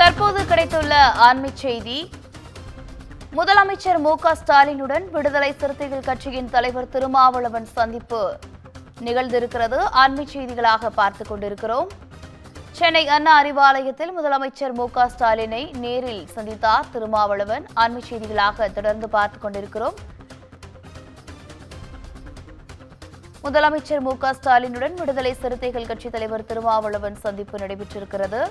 தற்போது கிடைத்துள்ள ஆன்மீக செய்தி. முதலமைச்சர் மு.க.ஸ்டாலினுடன் விடுதலை சிறுத்தைகள் கட்சியின் தலைவர் திருமாவளவன் சந்திப்பு நிகழ்ந்திருக்கிறது. ஆன்மீக செய்திகளாக பார்த்துக் கொண்டிருக்கிறோம். சென்னை அண்ணா அறிவாலயத்தில் முதலமைச்சர் மு.க.ஸ்டாலினை நேரில் சந்தித்தார் திருமாவளவன். ஆன்மீக செய்திகளாக தொடர்ந்து பார்த்துக் கொண்டிருக்கிறோம். முதலமைச்சர் மு.க.ஸ்டாலினுடன் விடுதலை சிறுத்தைகள் கட்சித் தலைவர் திருமாவளவன் சந்திப்பு நடைபெற்றிருக்கிறது.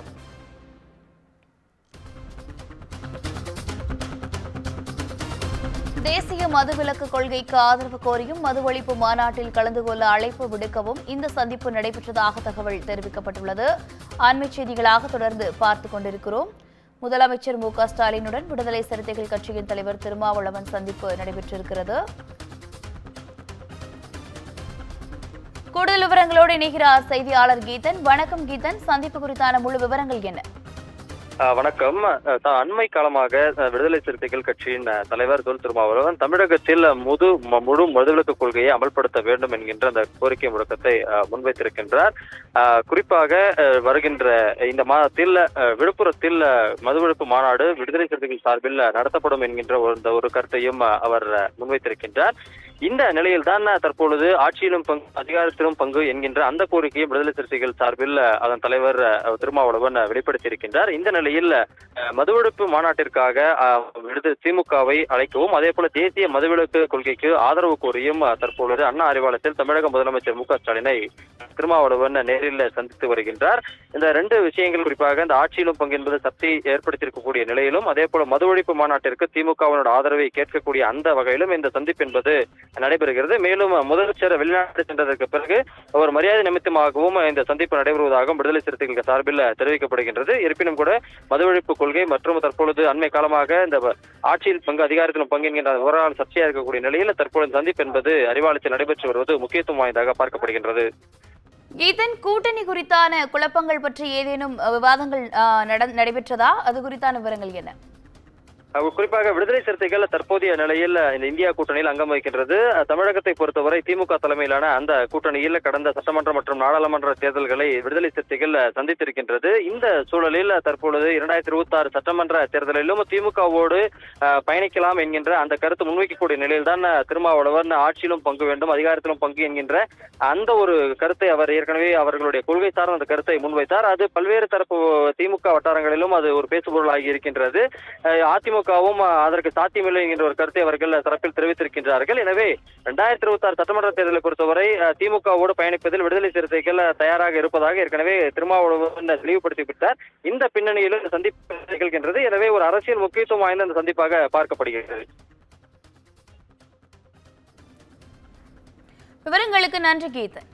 தேசிய மதுவிலக்கு கொள்கைக்கு ஆதரவு கோரியும் மது ஒழிப்பு மாநாட்டில் கலந்து கொள்ள அழைப்பு விடுக்கவும் இந்த சந்திப்பு நடைபெற்றதாக தகவல் தெரிவிக்கப்பட்டுள்ளது. ஆன்மீக செய்திகளாக தொடர்ந்து பார்த்துக் கொண்டிருக்கிறோம். முதலமைச்சர் மு.க.ஸ்டாலினுடன் விடுதலை சிறுத்தைகள் கட்சியின் தலைவர் திருமாவளவன் சந்திப்பு நடைபெற்றிருக்கிறது. கூடுதல் விவரங்களோடு இணைகிறார் செய்தியாளர் கீதன். வணக்கம் கீதன், சந்திப்பு குறித்தான முழு விவரங்கள் என்ன? வணக்கம். அண்மை காலமாக விடுதலை சிறுத்தைகள் கட்சியின் தலைவர் தொல் திருமாவளவன் தமிழகத்தில் முழு மதுவிலக்கு கொள்கையை அமல்படுத்த வேண்டும் என்கின்ற அந்த கோரிக்கை முழக்கத்தை முன்வைத்திருக்கின்றார். குறிப்பாக வருகின்ற இந்த மாதத்தில் விழுப்புரத்தில் மதுவிலக்கு மாநாடு விடுதலை சிறுத்தைகள் சார்பில் நடத்தப்படும் என்கின்ற ஒரு கருத்தையும் அவர் முன்வைத்திருக்கின்றார். இந்த நிலையில்தான் தற்பொழுது ஆட்சியிலும் பங்கு அதிகாரத்திலும் பங்கு என்கின்ற அந்த கோரிக்கையை விடுதலை சிறுத்தைகள் சார்பில் அதன் தலைவர் திருமாவளவன் வெளிப்படுத்தியிருக்கின்றார். இந்த நிலையில் மதுவெடுப்பு மாநாட்டிற்காக திமுகவை அழைக்கவும் அதே போல தேசிய மதுவிலக்கு கொள்கைக்கு ஆதரவு கோரியும் தற்பொழுது அண்ணா அறிவாலயத்தில் தமிழக முதலமைச்சர் மு.க.ஸ்டாலினை திருமாவளவன் நேரில் சந்தித்து வருகின்றார். இந்த ரெண்டு விஷயங்கள், குறிப்பாக இந்த ஆட்சியிலும் பங்கு என்பது சர்ச்சை ஏற்படுத்தியிருக்கக்கூடிய நிலையிலும் அதே போல மது ஒழிப்பு மாநாட்டிற்கு திமுகவினோட ஆதரவை கேட்கக்கூடிய அந்த வகையிலும் இந்த சந்திப்பு என்பது நடைபெறுகிறது. மேலும் முதலமைச்சர் வெளிநாட்டு சென்றதற்கு பிறகு ஒரு மரியாதை நிமித்தமாகவும் இந்த சந்திப்பு நடைபெறுவதாகவும் விடுதலை சிறுத்தைகள் சார்பில் தெரிவிக்கப்படுகின்றது. இருப்பினும் கூட மது ஒழிப்பு கொள்கை மற்றும் தற்பொழுது அண்மை காலமாக இந்த ஆட்சியில் பங்கு அதிகாரத்திலும் பங்கு என்கின்ற விவரங்கள் சர்ச்சையாக இருக்கக்கூடிய நிலையில் தற்பொழுது சந்திப்பு என்பது அறிவாலயத்தில் நடைபெற்று வருவது முக்கியத்துவம் வாய்ந்ததாக பார்க்கப்படுகின்றது. கீதன், கூட்டணி குறித்தான குழப்பங்கள் பற்றி ஏதேனும் விவாதங்கள் நடைபெற்றதா? அது குறித்தான விவரங்கள் என்ன? குறிப்பாக விடுதலை சிறுத்தைகள் தற்போதைய நிலையில் இந்த இந்தியா கூட்டணியில் அங்கம் வகிக்கின்றது. தமிழகத்தை பொறுத்தவரை திமுக தலைமையிலான அந்த கூட்டணியில் கடந்த சட்டமன்ற மற்றும் நாடாளுமன்ற தேர்தல்களை விடுதலை சிறுத்தைகள் சந்தித்திருக்கின்றது. இந்த சூழலில் தற்பொழுது 2026 சட்டமன்ற தேர்தலிலும் திமுகவோடு பயணிக்கலாம் என்கின்ற அந்த கருத்து முன்வைக்கக்கூடிய நிலையில்தான் திருமாவளவன் ஆட்சியிலும் பங்கு வேண்டும் அதிகாரத்திலும் பங்கு என்கின்ற அந்த ஒரு கருத்தை அவர் ஏற்கனவே அவர்களுடைய கொள்கை சார்ந்த அந்த கருத்தை முன்வைத்தார். அது பல்வேறு தரப்பு திமுக வட்டாரங்களிலும் அது ஒரு பேசுபொருளாகி இருக்கின்றது. அதிமுகவும் அதற்கு சாத்தியமில்லை என்கின்ற ஒரு கருத்தை அவர்கள் தரப்பில் தெரிவித்திருக்கின்றார்கள். எனவே 2026 சட்டமன்ற தேர்தலை பொறுத்தவரை திமுகவோடு பயணிப்பதில் விடுதலை சிறுத்தைகள் தயாராக இருப்பதாக ஏற்கனவே திருமாவளவன் தெளிவுபடுத்திவிட்டார். இந்த பின்னணியிலும் சந்திப்பு நிகழ்கின்றது. எனவே ஒரு அரசியல் முக்கியத்துவம் வாய்ந்த இந்த சந்திப்பாக பார்க்கப்படுகிறது. விவரங்களுக்கு நன்றி கீதன்.